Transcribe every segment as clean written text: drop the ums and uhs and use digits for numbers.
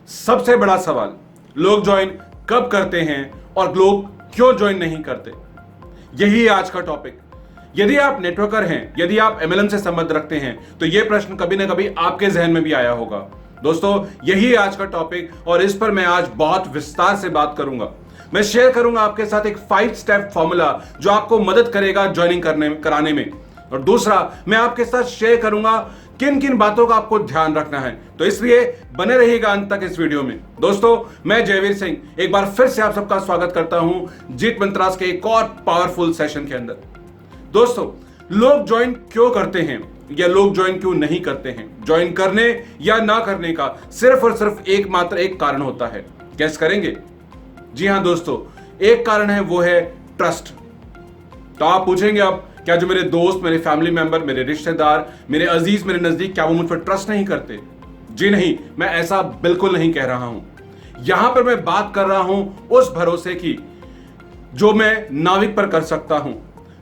सबसे बड़ा सवाल, लोग ज्वाइन कब करते हैं और लोग क्यों ज्वाइन नहीं करते, यही है आज का टॉपिक। यदि आप नेटवर्कर हैं, यदि आप एमएलएम से संबंध रखते हैं, तो यह प्रश्न कभी ना कभी आपके जहन में भी आया होगा। दोस्तों, यही है आज का टॉपिक और इस पर मैं आज बहुत विस्तार से बात करूंगा। मैं शेयर करूंगा आपके साथ एक 5 स्टेप फॉर्मूला जो आपको मदद करेगा ज्वाइनिंग कराने में। और दूसरा, मैं आपके साथ शेयर करूंगा किन किन बातों का आपको ध्यान रखना है। तो इसलिए बने रहिएगा अंत तक इस वीडियो में। दोस्तों, मैं जयवीर सिंह एक बार फिर से आप सबका स्वागत करता हूं जीत मंत्रास के एक और पावरफुल सेशन के अंदर। दोस्तों, लोग ज्वाइन क्यों करते हैं या लोग ज्वाइन क्यों नहीं करते हैं? ज्वाइन करने या ना करने का सिर्फ और सिर्फ एकमात्र एक कारण होता है। गेस करेंगे? जी हां दोस्तों, एक कारण है, वो है ट्रस्ट। तो आप पूछेंगे अब, क्या जो मेरे दोस्त, मेरे फैमिली मेंबर, मेरे रिश्तेदार, मेरे अजीज, मेरे नजदीक, क्या वो मुझ पर ट्रस्ट नहीं करते? जी नहीं, मैं ऐसा बिल्कुल नहीं कह रहा हूं। यहां पर मैं बात कर रहा हूं उस भरोसे की जो मैं नाविक पर कर सकता हूं।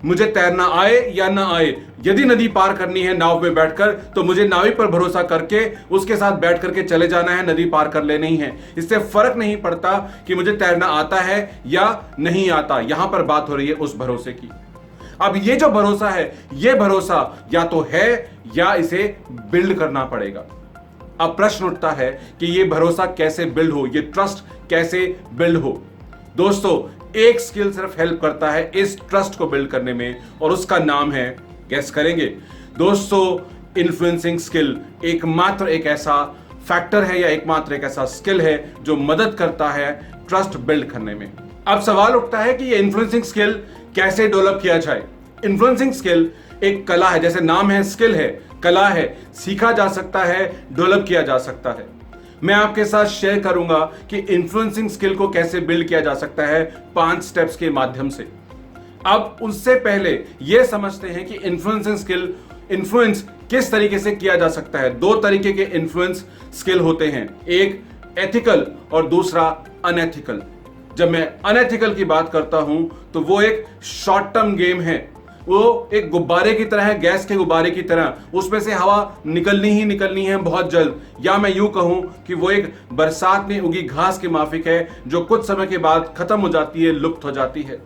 मुझे तैरना आए या ना आए, यदि नदी पार करनी है नाव में बैठकर, तो मुझे नाविक पर भरोसा करके उसके साथ बैठ करके चले जाना है, नदी पार कर लेनी है। इससे फर्क नहीं पड़ता कि मुझे तैरना आता है या नहीं आता। यहां पर बात हो रही है उस भरोसे की। अब ये जो भरोसा है, ये भरोसा या तो है या इसे बिल्ड करना पड़ेगा। अब प्रश्न उठता है कि ये भरोसा कैसे बिल्ड हो, ये ट्रस्ट कैसे बिल्ड हो। दोस्तों, एक स्किल सिर्फ हेल्प करता है इस ट्रस्ट को बिल्ड करने में, और उसका नाम है, गेस करेंगे दोस्तों, इन्फ्लुएंसिंग स्किल। एकमात्र एक ऐसा फैक्टर है या एकमात्र एक ऐसा स्किल है जो मदद करता है ट्रस्ट बिल्ड करने में। अब सवाल उठता है कि ये इन्फ्लुएंसिंग स्किल कैसे डेवलप किया जाए। इन्फ्लुएंसिंग स्किल एक कला है, जैसे नाम है, स्किल है, कला है, सीखा जा सकता है, डेवलप किया जा सकता है। मैं आपके साथ शेयर करूंगा कि इन्फ्लुएंसिंग स्किल को कैसे बिल्ड किया जा सकता है 5 स्टेप्स के माध्यम से। अब उससे पहले यह समझते हैं कि इन्फ्लुएंसिंग स्किल इन्फ्लुएंस किस तरीके से किया जा सकता है। 2 तरीके के इन्फ्लुएंस स्किल होते हैं, एक एथिकल और दूसरा अनएथिकल। जब मैं अनएथिकल की बात करता हूं तो वो एक शॉर्ट टर्म गेम है। वो एक गुब्बारे की तरह है, गैस के गुब्बारे की तरह, उसमें से हवा निकलनी ही निकलनी है बहुत जल्द। या मैं यूं कहूं कि वो एक बरसात में उगी घास की माफिक है जो कुछ समय के बाद खत्म हो जाती है, लुप्त हो जाती है।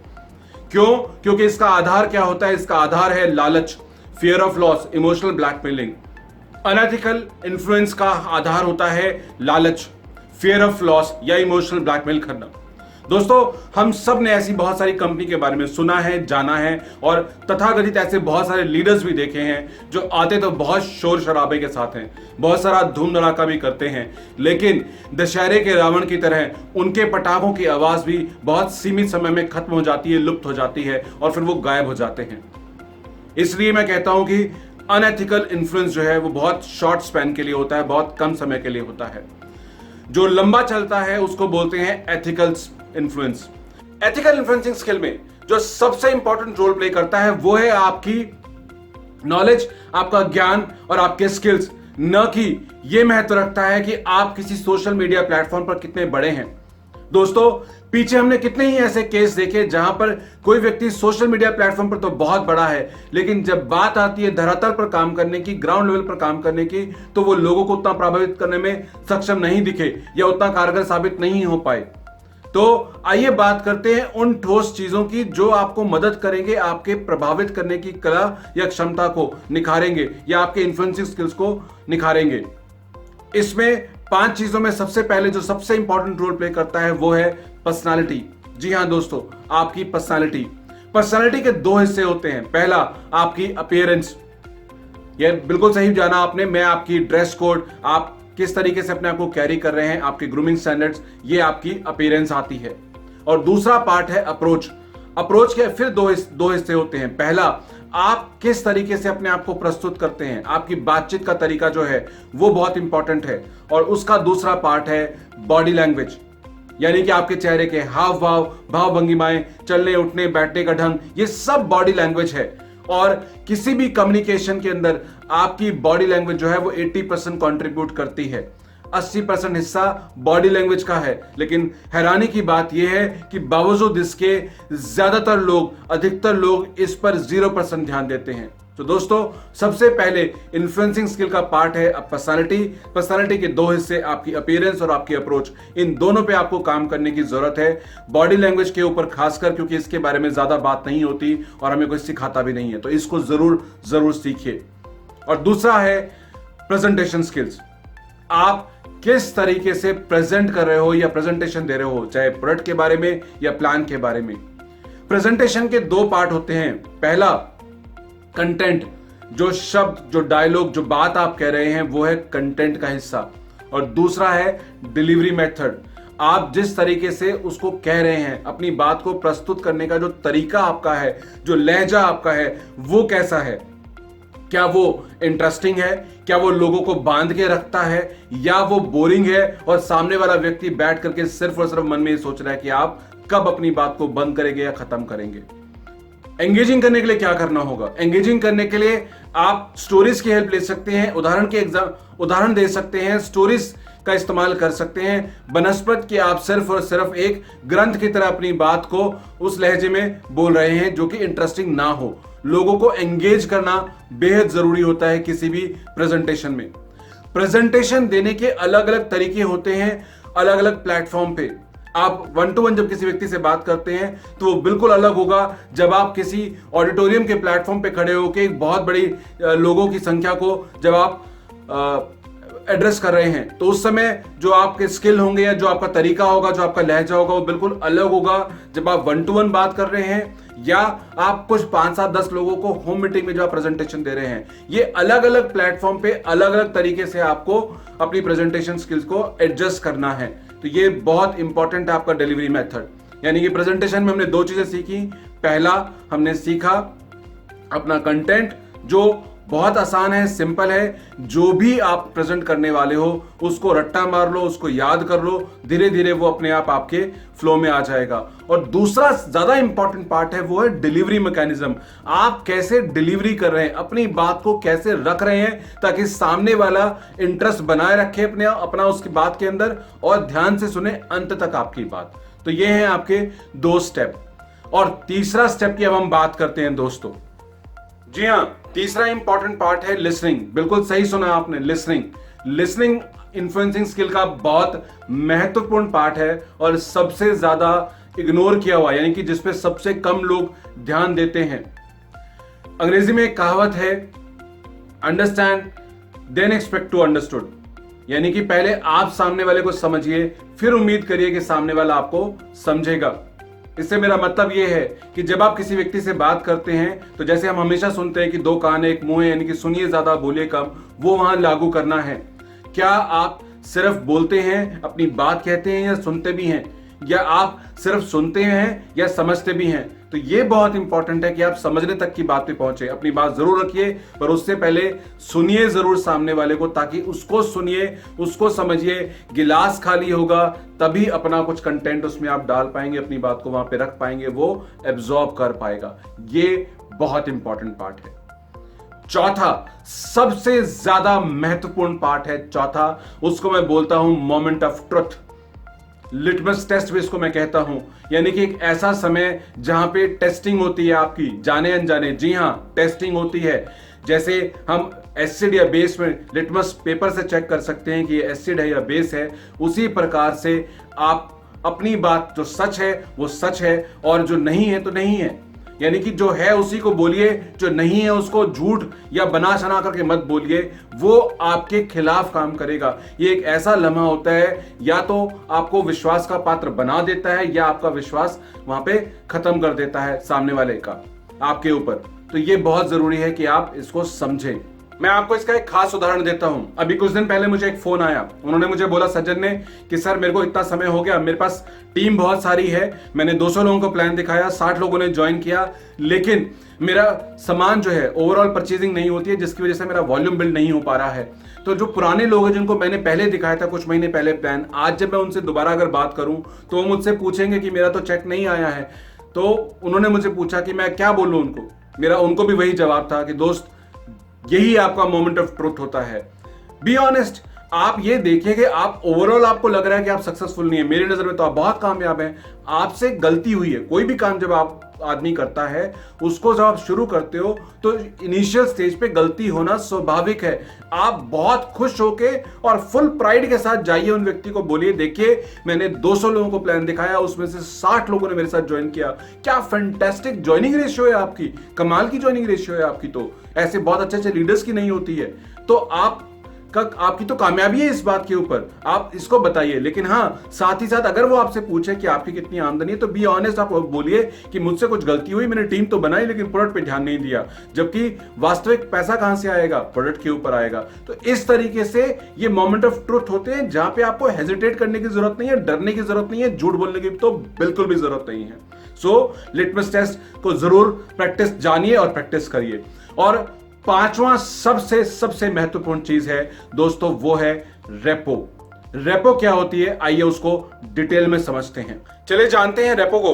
क्यों? क्योंकि इसका आधार क्या होता है? इसका आधार है लालच, fear of loss, emotional blackmailing. Unethical influence का आधार होता है लालच, फियर ऑफ लॉस या इमोशनल ब्लैकमेल करना। दोस्तों, हम सब ने ऐसी बहुत सारी कंपनी के बारे में सुना है, जाना है, और तथाकथित ऐसे बहुत सारे लीडर्स भी देखे हैं जो आते तो बहुत शोर शराबे के साथ हैं, बहुत सारा धूम धड़ाका भी करते हैं, लेकिन दशहरे के रावण की तरह उनके पटाखों की आवाज भी बहुत सीमित समय में खत्म हो जाती है, लुप्त हो जाती है, और फिर वो गायब हो जाते हैं। इसलिए मैं कहता हूं कि अनएथिकल इन्फ्लुएंस जो है वो बहुत शॉर्ट स्पैन के लिए होता है, बहुत कम समय के लिए होता है। जो लंबा चलता है उसको बोलते हैं ethical influence. Ethical influencing skill में जो सबसे इंपॉर्टेंट रोल प्ले करता है वो है आपकी नॉलेज, आपका ज्ञान और आपके स्किल्स, न कि यह महत्व रखता है कि आप किसी सोशल मीडिया प्लेटफॉर्म पर कितने बड़े हैं। दोस्तों, पीछे हमने कितने ही ऐसे केस देखे जहां पर कोई व्यक्ति सोशल मीडिया प्लेटफॉर्म पर तो बहुत बड़ा है, लेकिन जब बात आती है धरातल पर काम करने की, ग्राउंड लेवल पर काम करने की, तो वो लोगों को उतना प्रभावित करने में सक्षम नहीं दिखे या उतना कारगर साबित नहीं हो पाए। तो आइए बात करते हैं उन ठोस चीजों की जो आपको मदद करेंगे, आपके प्रभावित करने की कला या क्षमता को निखारेंगे या आपके इन्फ्लुएंसिंग स्किल्स को निखारेंगे। इसमें 5 चीजों में सबसे पहले जो सबसे इंपॉर्टेंट रोल प्ले करता है वो है पर्सनालिटी। जी हां दोस्तों, आपकी पर्सनालिटी। पर्सनालिटी के 2 हिस्से होते हैं। पहला, आपकी अपीयरेंस। ये बिल्कुल सही जाना आपने। मैं आपकी ड्रेस कोड, आप किस तरीके से अपने आप को कैरी कर रहे हैं, आपकी ग्रूमिंग स्टैंडर्ड्स, ये आपकी अपीयरेंस आती है। और दूसरा पार्ट है अप्रोच। अप्रोच के फिर दो हिस्से होते हैं। पहला, आप किस तरीके से अपने आप को प्रस्तुत करते हैं, आपकी बातचीत का तरीका जो है वो बहुत इंपॉर्टेंट है। और उसका दूसरा पार्ट है बॉडी लैंग्वेज, यानी कि आपके चेहरे के हाव भाव, भाव भंगिमाएं, चलने उठने बैठने का ढंग, ये सब बॉडी लैंग्वेज है। और किसी भी कम्युनिकेशन के अंदर आपकी बॉडी लैंग्वेज जो है वो 80% कंट्रीब्यूट करती है। 80% हिस्सा बॉडी लैंग्वेज का है। लेकिन हैरानी की बात यह है कि बावजूद इसके ज्यादातर लोग, अधिकतर लोग इस पर 0% ध्यान देते हैं। तो दोस्तों सबसे पहले इन्फ्लुएंसिंग स्किल का पार्ट है पर्सनालिटी के दो हिस्से, आपकी अपीयरेंस और आपकी अप्रोच। इन दोनों पे आपको काम करने की जरूरत है, बॉडी लैंग्वेज के ऊपर खासकर, क्योंकि इसके बारे में ज्यादा बात नहीं होती और हमें कोई सिखाता भी नहीं है, तो इसको जरूर सीखिए। और दूसरा है प्रेजेंटेशन स्किल्स। आप किस तरीके से प्रेजेंट कर रहे हो या प्रेजेंटेशन दे रहे हो, चाहे प्रोडक्ट के बारे में या प्लान के बारे में। प्रेजेंटेशन के दो पार्ट होते हैं, पहला कंटेंट, जो शब्द, जो डायलॉग, जो बात आप कह रहे हैं वो है कंटेंट का हिस्सा, और दूसरा है डिलीवरी मेथड। आप जिस तरीके से उसको कह रहे हैं, अपनी बात को प्रस्तुत करने का जो तरीका आपका है, जो लहजा आपका है, वो कैसा है। क्या वो इंटरेस्टिंग है, क्या वो लोगों को बांध के रखता है, या वो बोरिंग है और सामने वाला व्यक्ति बैठ करके सिर्फ और सिर्फ मन में ये सोच रहा है कि आप कब अपनी बात को बंद करेंगे या खत्म करेंगे। एंगेजिंग करने के लिए क्या करना होगा? एंगेजिंग करने के लिए आप स्टोरीज की हेल्प ले सकते हैं, उदाहरण दे सकते हैं, स्टोरीज का इस्तेमाल कर सकते हैं, बनस्पत कि आप सिर्फ और सिर्फ एक ग्रंथ की तरह अपनी बात को उस लहजे में बोल रहे हैं जो कि इंटरेस्टिंग ना हो। लोगों को एंगेज करना बेहद जरूरी होता है किसी भी प्रेजेंटेशन में। प्रेजेंटेशन देने के अलग अलग तरीके होते हैं अलग अलग प्लेटफॉर्म पे। आप 1-to-1 जब किसी व्यक्ति से बात करते हैं तो वो बिल्कुल अलग होगा जब आप किसी ऑडिटोरियम के प्लेटफॉर्म पे खड़े होकर एक बहुत बड़ी लोगों की संख्या को जब आप एड्रेस कर रहे हैं, तो उस समय जो आपके स्किल होंगे या जो आपका तरीका होगा, जो आपका लहजा होगा, वो बिल्कुल अलग होगा जब आप 1-to-1 बात कर रहे हैं या आप कुछ 5-7-10 लोगों को होम मीटिंग में जो आप प्रेजेंटेशन दे रहे हैं। ये अलग अलग प्लेटफॉर्म पे अलग अलग तरीके से आपको अपनी प्रेजेंटेशन स्किल्स को एडजस्ट करना है। तो ये बहुत इंपॉर्टेंट है आपका डिलीवरी मेथड। यानी कि प्रेजेंटेशन में हमने दो चीजें सीखी। पहला हमने सीखा अपना कंटेंट, जो बहुत आसान है, सिंपल है। जो भी आप प्रेजेंट करने वाले हो उसको रट्टा मार लो, उसको याद कर लो, धीरे धीरे वो अपने आप आपके फ्लो में आ जाएगा। और दूसरा ज्यादा इंपॉर्टेंट पार्ट है वो है डिलीवरी मैकेनिज्म। आप कैसे डिलीवरी कर रहे हैं, अपनी बात को कैसे रख रहे हैं ताकि सामने वाला इंटरेस्ट बनाए रखे अपना उसकी बात के अंदर और ध्यान से सुने अंत तक आपकी बात। तो ये हैं आपके दो स्टेप। और तीसरा स्टेप की अब हम बात करते हैं दोस्तों। जी हां, तीसरा इंपॉर्टेंट पार्ट है लिसनिंग। बिल्कुल सही सुना आपने, लिसनिंग इन्फ्लुएंसिंग स्किल का बहुत महत्वपूर्ण पार्ट है और सबसे ज्यादा इग्नोर किया हुआ, यानी कि जिसपे सबसे कम लोग ध्यान देते हैं। अंग्रेजी में एक कहावत है, understand then expect to understood. यानी कि पहले आप सामने वाले को समझिए, फिर उम्मीद करिए कि सामने वाला आपको समझेगा। इससे मेरा मतलब यह है कि जब आप किसी व्यक्ति से बात करते हैं तो जैसे हम हमेशा सुनते हैं कि दो कान एक मुंह है, यानी कि सुनिए ज्यादा बोलिए कम, वो वहां लागू करना है। क्या आप सिर्फ बोलते हैं, अपनी बात कहते हैं, या सुनते भी हैं, या आप सिर्फ सुनते हैं या समझते भी हैं? तो ये बहुत इंपॉर्टेंट है कि आप समझने तक की बात पे पहुंचे। अपनी बात जरूर रखिए, पर उससे पहले सुनिए जरूर सामने वाले को, ताकि उसको सुनिए, उसको समझिए। गिलास खाली होगा तभी अपना कुछ कंटेंट उसमें आप डाल पाएंगे, अपनी बात को वहां पे रख पाएंगे, वो एब्जॉर्ब कर पाएगा। ये बहुत इंपॉर्टेंट पार्ट है। चौथा सबसे ज्यादा महत्वपूर्ण पार्ट है, चौथा, उसको मैं बोलता हूं moment of truth. Litmus test भी इसको मैं कहता हूं, यानी कि एक ऐसा समय जहां पे टेस्टिंग होती है आपकी, जाने अनजाने। जी हां, टेस्टिंग होती है। जैसे हम एसिड या बेस में लिटमस पेपर से चेक कर सकते हैं कि ये एसिड है या बेस है, उसी प्रकार से आप अपनी बात जो सच है वो सच है और जो नहीं है तो नहीं है। यानी कि जो है उसी को बोलिए, जो नहीं है उसको झूठ या बना शना करके मत बोलिए, वो आपके खिलाफ काम करेगा। ये एक ऐसा लम्हा होता है, या तो आपको विश्वास का पात्र बना देता है या आपका विश्वास वहां पे खत्म कर देता है सामने वाले का आपके ऊपर। तो ये बहुत जरूरी है कि आप इसको समझें। मैं आपको इसका एक खास उदाहरण देता हूं। अभी कुछ दिन पहले मुझे एक फोन आया, उन्होंने मुझे बोला सज्जन ने कि सर मेरे को इतना समय हो गया, मेरे पास टीम बहुत सारी है, मैंने 200 लोगों को प्लान दिखाया, 60 लोगों ने ज्वाइन किया, लेकिन मेरा सामान जो है ओवरऑल परचेजिंग नहीं होती है, जिसकी वजह से मेरा वॉल्यूम बिल्ड नहीं हो पा रहा है। तो जो पुराने लोग हैं जिनको मैंने पहले दिखाया था कुछ महीने पहले प्लान, आज जब मैं उनसे दोबारा अगर बात करूं तो वो मुझसे पूछेंगे कि मेरा तो चेक नहीं आया है। तो उन्होंने मुझसे पूछा कि मैं क्या बोलूं उनको। उनको भी वही जवाब था कि दोस्त, यही आपका मोमेंट ऑफ ट्रुथ होता है। बी ऑनेस्ट, आप ये देखिए कि आप ओवरऑल आपको लग रहा है कि आप सक्सेसफुल नहीं है, मेरी नजर में तो आप बहुत कामयाब हैं, आपसे गलती हुई है। कोई भी काम जब आप आदमी करता है उसको जब आप शुरू करते हो तो इनिशियल स्टेज पे गलती होना स्वाभाविक है। आप बहुत खुश होके और फुल प्राइड के साथ जाइए, उन व्यक्ति को बोलिए देखिए मैंने 200 लोगों को प्लान दिखाया, उसमें से 60 लोगों ने मेरे साथ ज्वाइन किया। क्या फैंटास्टिक ज्वाइनिंग रेशियो है आपकी, कमाल की ज्वाइनिंग रेशियो है आपकी। तो ऐसे बहुत अच्छे अच्छे लीडर्स की नहीं होती है। तो आपकी तो कामयाबी है इस बात के ऊपर, आप इसको बताइए। लेकिन हाँ, साथ ही साथ अगर वो आपसे पूछे कि आपकी कितनी आमदनी है तो बी ऑनेस्ट, आप बोलिए कि मुझसे कुछ गलती हुई, मैंने टीम तो बनाई लेकिन प्रोडक्ट पे ध्यान नहीं दिया। जबकि वास्तविक पैसा कहां से आएगा, प्रोडक्ट के ऊपर आएगा। तो इस तरीके से ये मोमेंट ऑफ ट्रुथ होते हैं जहां पे आपको हेजिटेट करने की जरूरत नहीं है, डरने की जरूरत नहीं है, झूठ बोलने की तो बिल्कुल भी जरूरत नहीं है। सो लिटमस टेस्ट को जरूर प्रैक्टिस जानिए और प्रैक्टिस करिए। और पांचवा सबसे महत्वपूर्ण चीज है दोस्तों, वो है रेपो। रेपो क्या होती है, आइए उसको डिटेल में समझते हैं। चलिए जानते हैं रेपो को।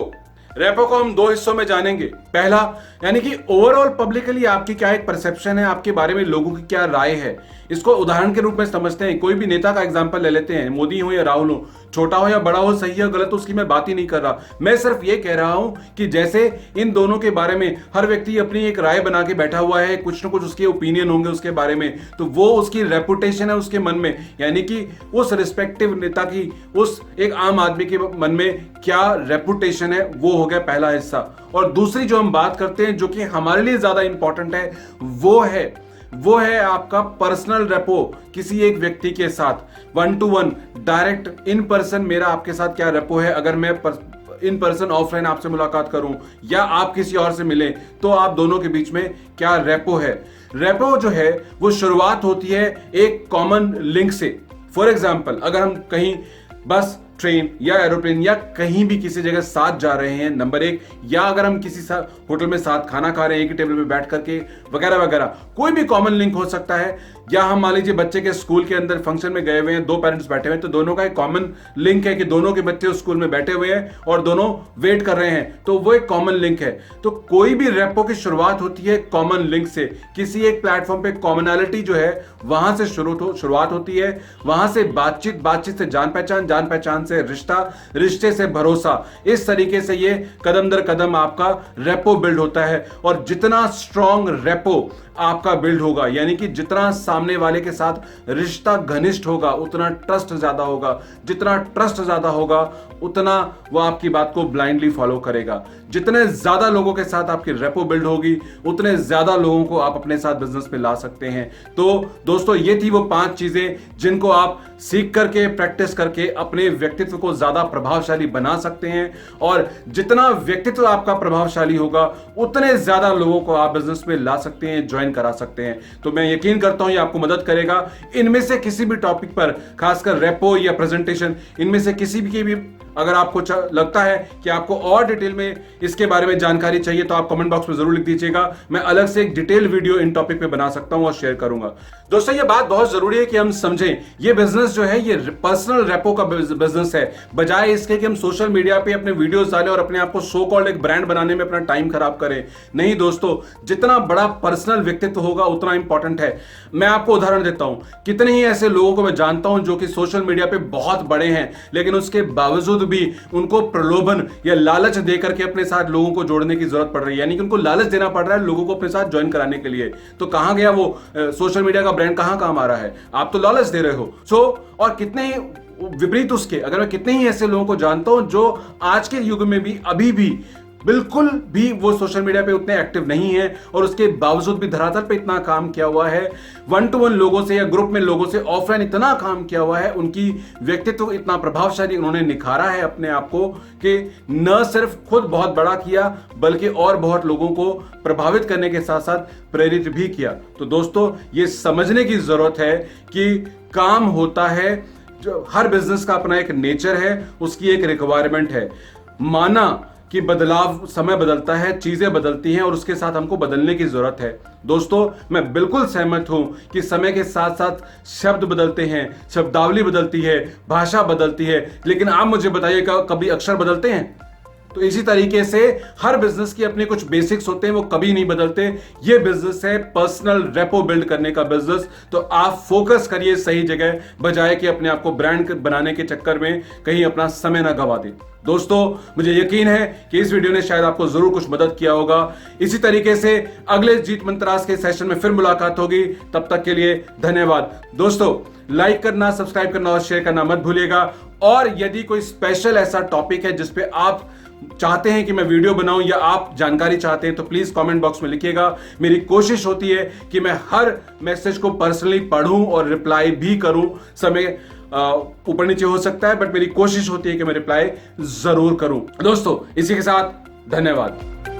रेपो को हम 2 हिस्सों में जानेंगे। पहला, यानी कि ओवरऑल पब्लिकली आपकी क्या एक परसेप्शन है, आपके बारे में लोगों की क्या राय है, इसको उदाहरण के रूप में समझते हैं। कोई भी नेता का एग्जांपल ले लेते हैं, मोदी हो या राहुल हो, छोटा हो या बड़ा हो, सही या गलत, उसकी मैं बात ही नहीं कर रहा। मैं सिर्फ ये कह रहा हूं कि जैसे इन दोनों के बारे में हर व्यक्ति अपनी एक राय बना के बैठा हुआ है, कुछ ना कुछ उसके ओपिनियन होंगे उसके बारे में, तो वो उसकी रेपुटेशन है उसके मन में, यानी कि उस रिस्पेक्टिव नेता की उस एक आम आदमी के मन में क्या रेपुटेशन है, वो हो गया पहला हिस्सा। और दूसरी जो हम बात करते हैं, जो कि हमारे लिए ज्यादा इंपॉर्टेंट है, वो है आपका पर्सनल रेपो। किसी एक व्यक्ति के साथ 1 to 1 डायरेक्ट इन पर्सन मेरा आपके साथ क्या रेपो है। अगर मैं इन पर्सन ऑफलाइन आपसे मुलाकात करूं या आप किसी और से मिलें, तो आप दोनों के बीच में क्या रेपो है। रेपो जो है वो शुरुआत होती है एक कॉमन लिंक से। फॉर एग्जाम्पल, अगर हम कहीं बस, ट्रेन या एरोप्लेन या कहीं भी किसी जगह साथ जा रहे हैं, नंबर 1, या अगर हम किसी होटल में साथ खाना खा रहे हैं एक ही टेबल पे बैठ करके, वगैरह वगैरह, कोई भी कॉमन लिंक हो सकता है। या हम मान लीजिए बच्चे के स्कूल के अंदर फंक्शन में गए हुए हैं, 2 पेरेंट्स बैठे हुए हैं, तो दोनों का एक कॉमन लिंक है कि दोनों के बच्चे उस स्कूल में बैठे हुए हैं और दोनों वेट कर रहे हैं, तो वो एक कॉमन लिंक है। तो कोई भी रेपो की शुरुआत होती है कॉमन लिंक से। किसी एक प्लेटफॉर्म पे कॉमनैलिटी जो है वहां से शुरुआत होती है, वहां से बातचीत से जान पहचान से रिश्ता, रिश्ते से भरोसा। इस तरीके से ये कदम दर कदम आपका रेपो बिल्ड होता है। और जितना स्ट्रॉन्ग रेपो आपका बिल्ड होगा, यानी कि जितना सामने वाले के साथ रिश्ता घनिष्ठ होगा, उतना ट्रस्ट ज्यादा होगा। जितना ट्रस्ट ज्यादा होगा, उतना वो आपकी बात को ब्लाइंडली फॉलो करेगा। जितने ज्यादा लोगों के साथ आपकी रेपो बिल्ड होगी, उतने ज्यादा लोगों को आप अपने साथ बिजनेस में ला सकते हैं। तो दोस्तों, ये थी वो 5 चीजें जिनको आप सीख करके, प्रैक्टिस करके अपने व्यक्तित्व को ज्यादा प्रभावशाली बना सकते हैं। और जितना व्यक्तित्व आपका प्रभावशाली होगा, उतने ज्यादा लोगों को आप बिजनेस में ला सकते हैं, ज्वाइन करा सकते हैं। तो मैं यकीन करता हूं ये आपको मदद करेगा। इनमें से किसी भी टॉपिक पर, खासकर रेपो या प्रेजेंटेशन, इनमें से किसी भी अगर आपको लगता है कि आपको और डिटेल में इसके बारे में जानकारी चाहिए, तो आप कमेंट बॉक्स में जरूर लिख दीजिएगा। मैं अलग से एक डिटेल वीडियो इन टॉपिक पे बना सकता हूं और शेयर करूंगा। दोस्तों, ये बात बहुत जरूरी है कि हम समझें, ये बिजनेस जो है ये पर्सनल रेपो का बिजनेस है। बजाय इसके कि हम सोशल मीडिया पे अपने वीडियोस डालें और अपने आप को सो कॉल्ड एक ब्रांड बनाने में अपना टाइम खराब करें। नहीं दोस्तों, जितना बड़ा पर्सनल व्यक्तित्व होगा उतना इंपॉर्टेंट है। मैं आपको उदाहरण देता हूं, कितने ही ऐसे लोगों को मैं जानता हूं जो कि सोशल मीडिया पे बहुत बड़े हैं, लेकिन उसके बावजूद भी उनको प्रलोभन या लालच देकर के अपने साथ लोगों को जोड़ने की जरूरत पड़ रही है। यानी कि उनको लालच देना पड़ रहा है लोगों को अपने साथ ज्वाइन कराने के लिए। तो कहां गया वो सोशल मीडिया का ब्रांड, कहां काम आ रहा है? आप तो लालच दे रहे हो। और कितने ही विपरीत उसके, अगर मैं कितने ही ऐसे लोगों को जानता हूं जो आज के युग में भी अभी भी बिल्कुल भी वो सोशल मीडिया पे उतने एक्टिव नहीं है, और उसके बावजूद भी धरातल पे इतना काम किया हुआ है, 1 to 1 लोगों से या ग्रुप में लोगों से ऑफलाइन इतना काम किया हुआ है, उनकी व्यक्तित्व इतना प्रभावशाली उन्होंने निखारा है अपने आप को, कि न सिर्फ खुद बहुत बड़ा किया बल्कि और बहुत लोगों को प्रभावित करने के साथ साथ प्रेरित भी किया। तो दोस्तों, ये समझने की जरूरत है कि काम होता है, जो हर बिजनेस का अपना एक नेचर है, उसकी एक रिक्वायरमेंट है। माना कि बदलाव, समय बदलता है, चीजें बदलती हैं और उसके साथ हमको बदलने की जरूरत है। दोस्तों, मैं बिल्कुल सहमत हूं कि समय के साथ साथ शब्द बदलते हैं, शब्दावली बदलती है, भाषा बदलती है, लेकिन आप मुझे बताइए कभी अक्षर बदलते हैं? तो इसी तरीके से हर बिजनेस की अपने कुछ बेसिक्स होते हैं, वो कभी नहीं बदलते। ये बिजनेस है पर्सनल रेपो बिल्ड करने का बिजनेस, तो आप फोकस करिए सही जगह, बजाय कि अपने आप को ब्रांड बनाने के चक्कर में कहीं अपना समय ना गवा दें। दोस्तों, मुझे यकीन है कि इस वीडियो ने शायद आपको जरूर कुछ मदद किया होगा। इसी तरीके से अगले जीत मंत्रास के सेशन में फिर मुलाकात होगी। तब तक के लिए धन्यवाद। दोस्तों, लाइक करना, सब्सक्राइब करना और शेयर करना मत भूलिएगा। और यदि कोई स्पेशल ऐसा टॉपिक है जिस पे आप चाहते हैं कि मैं वीडियो बनाऊं या आप जानकारी चाहते हैं, तो प्लीज कमेंट बॉक्स में लिखिएगा। मेरी कोशिश होती है कि मैं हर मैसेज को पर्सनली पढ़ूं और रिप्लाई भी करूं। समय ऊपर नीचे हो सकता है, बट मेरी कोशिश होती है कि मैं रिप्लाई जरूर करूं। दोस्तों, इसी के साथ धन्यवाद।